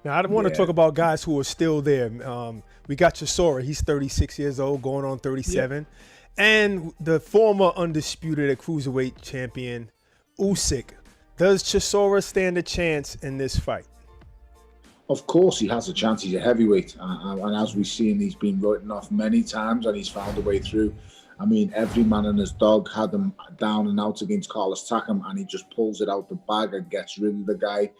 Now, I want to talk about guys who are still there. We got Chisora. He's 36 years old, going on 37. And the former undisputed at cruiserweight champion, Usyk. Does Chisora stand a chance in this fight? Of course he has a chance. He's a heavyweight. And as we've seen, he's been written off many times and he's found a way through. I mean, every man and his dog had him down and out against Carlos Takam, and he just pulls it out the bag and gets rid of the guy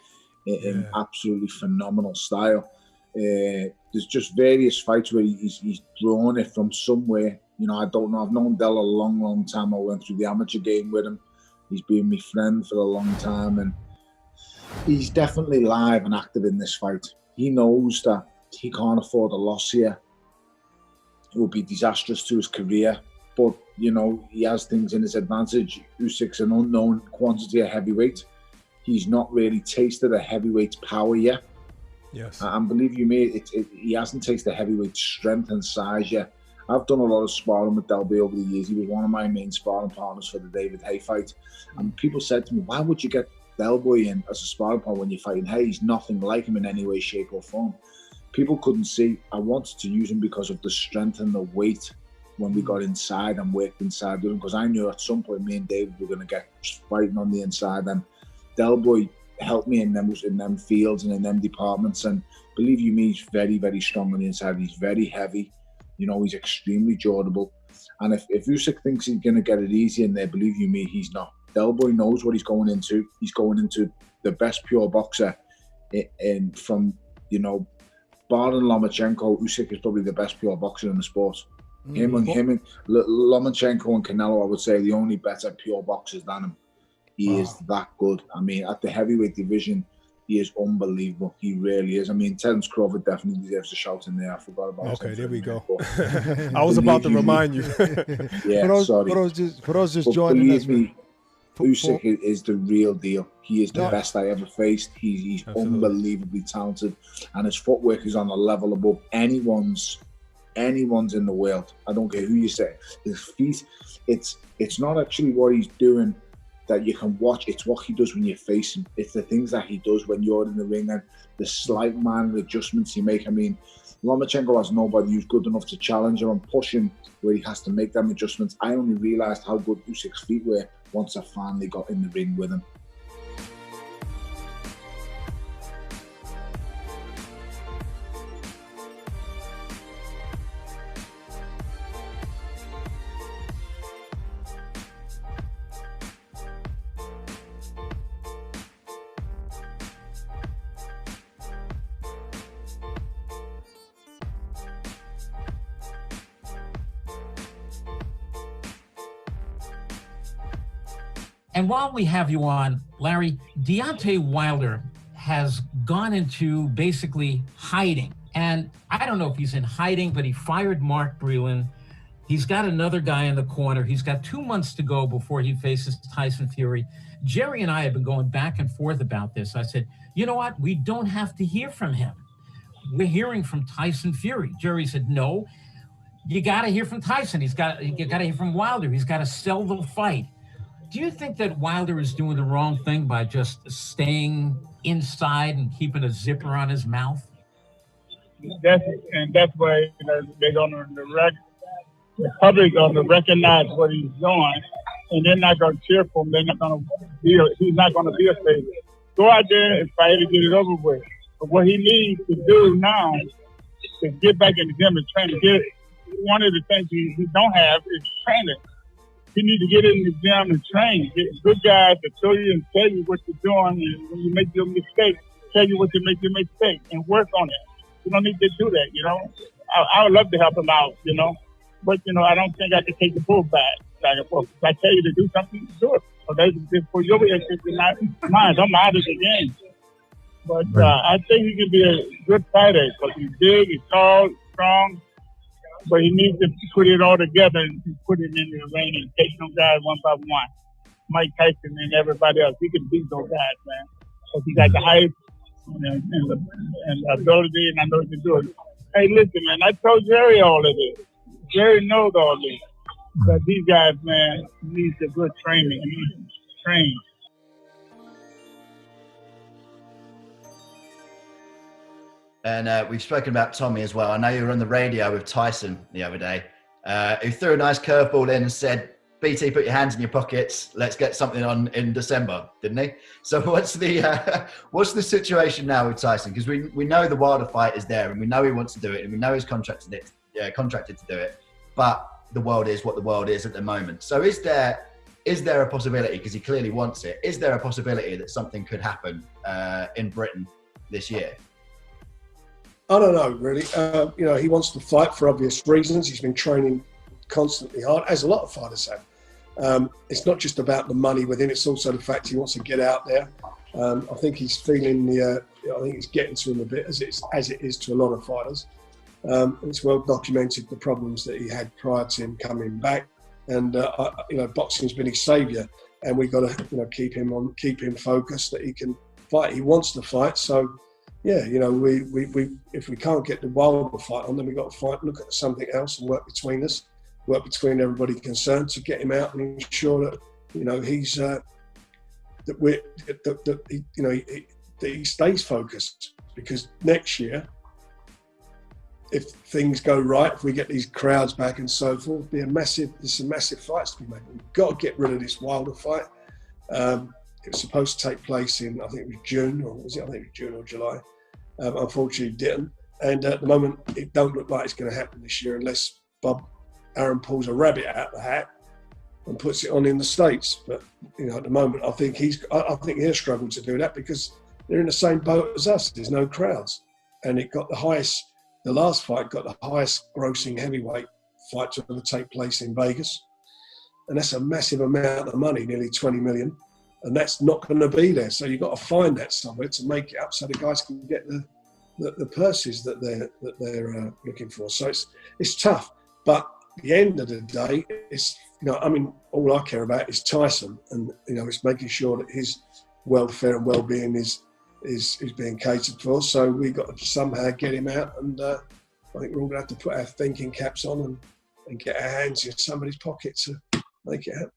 in absolutely phenomenal style. There's just various fights where he's drawn it from somewhere. You know, I don't know. I've known Del a long, long time. I went through the amateur game with him. He's been my friend for a long time, and he's definitely live and active in this fight. He knows that he can't afford a loss here. It would be disastrous to his career. But, you know, he has things in his advantage. Usyk's an unknown quantity of heavyweight. He's not really tasted a heavyweight's power yet. Yes. And believe you me, he hasn't tasted heavyweight strength and size yet. I've done a lot of sparring with Delby over the years. He was one of my main sparring partners for the David Haye fight. And people said to me, why would you get Delby in as a sparring partner when you're fighting Haye? He's nothing like him in any way, shape or form. People couldn't see. I wanted to use him because of the strength and the weight when we got inside and worked inside with him, because I knew at some point me and David were going to get fighting on the inside, and Delboy helped me in them fields and in them departments. And believe you me, he's very, very strong on the inside. He's very heavy. You know, he's extremely durable. And if Usyk thinks he's going to get it easy in there, believe you me, he's not. Delboy knows what he's going into. He's going into the best pure boxer from, you know, barring Lomachenko, Usyk is probably the best pure boxer in the sport. Him and Lomachenko and Canelo, I would say, the only better pure boxers than him. He is that good. I mean, at the heavyweight division, he is unbelievable. He really is. I mean, Terence Crawford definitely deserves a shout in there. I forgot about him. Okay, there we go. I was about to remind you. For those just joining us. Usyk is the real deal. He is the best I ever faced. He's unbelievably talented, and his footwork is on a level above anyone's in the world. I don't care who you say. His feet, it's not actually what he's doing that you can watch. It's what he does when you face him. It's the things that he does when you're in the ring and the slight minor adjustments he make. I mean, Lomachenko has nobody who's good enough to challenge him and push him where he has to make them adjustments. I only realised how good Usyk's feet were once I finally got in the ring with him. And while we have you on, Larry, Deontay Wilder has gone into basically hiding. And I don't know if he's in hiding, but he fired Mark Breland. He's got another guy in the corner. He's got 2 months to go before he faces Tyson Fury. Jerry and I have been going back and forth about this. I said, you know what? We don't have to hear from him. We're hearing from Tyson Fury. Jerry said, no, you got to hear from Tyson. You got to hear from Wilder. He's got to sell the fight. Do you think that Wilder is doing the wrong thing by just staying inside and keeping a zipper on his mouth? That's why they're going to the public going to recognize what he's doing, and they're not going to cheer for him. They're not going to be. He's not going to be a favorite. Go out there and fight and get it over with. But what he needs to do now is get back in the gym and train. One of the things he don't have is training. You need to get in the gym and train. Get good guys to show you and tell you what you're doing. And when you make your mistake, tell you what you make your mistake and work on it. You don't need to do that, you know. I would love to help him out, you know. But, you know, I don't think I can take the bull back. If I tell you to do something, do it. Okay? For your interest and not mine. I'm out of the game. But I think he can be a good fighter because he's big, he's tall, he's strong. But he needs to put it all together and put it in the ring and take them guys one by one. Mike Tyson and everybody else, he can beat those guys, man. Because he got the height and the ability, and I know he can do it. Hey, listen, man, I told Jerry all of this. Jerry knows all this. But these guys, man, need a good training. He needs to train. And we've spoken about Tommy as well. I know you were on the radio with Tyson the other day, who threw a nice curveball in and said, BT, put your hands in your pockets. Let's get something on in December, didn't he? So what's the situation now with Tyson? Because we know the Wilder fight is there, and we know he wants to do it, and we know he's contracted to do it. But the world is what the world is at the moment. So is there a possibility, because he clearly wants it, is there a possibility that something could happen in Britain this year? I don't know, really. You know, he wants to fight for obvious reasons. He's been training constantly hard, as a lot of fighters have. It's not just about the money with him, it's also the fact he wants to get out there. I think he's feeling I think it's getting to him a bit, as it is to a lot of fighters. It's well documented the problems that he had prior to him coming back. And, you know, boxing's been his saviour, and we've got to, you know, keep him focused that he can fight. He wants to fight. So, yeah, you know, we if we can't get the Wilder fight on, then we've got to look at something else and work between us. Work between everybody concerned to get him out and ensure that, you know, he's that he stays focused, because next year, if things go right, if we get these crowds back and so forth, there's some massive fights to be made. We've got to get rid of this Wilder fight. It was supposed to take place in, I think it was June, or was it? I think it was June or July. Unfortunately, it didn't. And at the moment, it don't look like it's going to happen this year unless Aaron pulls a rabbit out of the hat and puts it on in the States. But, you know, at the moment, I think he'll struggle to do that, because they're in the same boat as us. There's no crowds. And it got the last fight got the highest grossing heavyweight fight to ever take place in Vegas. And that's a massive amount of money, nearly 20 million. And that's not going to be there. So you've got to find that somewhere to make it up so the guys can get the purses that they're looking for. So it's tough. But at the end of the day, it's, you know, I mean, all I care about is Tyson, and, you know, it's making sure that his welfare and well-being is being catered for. So we've got to somehow get him out, and I think we're all going to have to put our thinking caps on and get our hands in somebody's pocket to make it happen.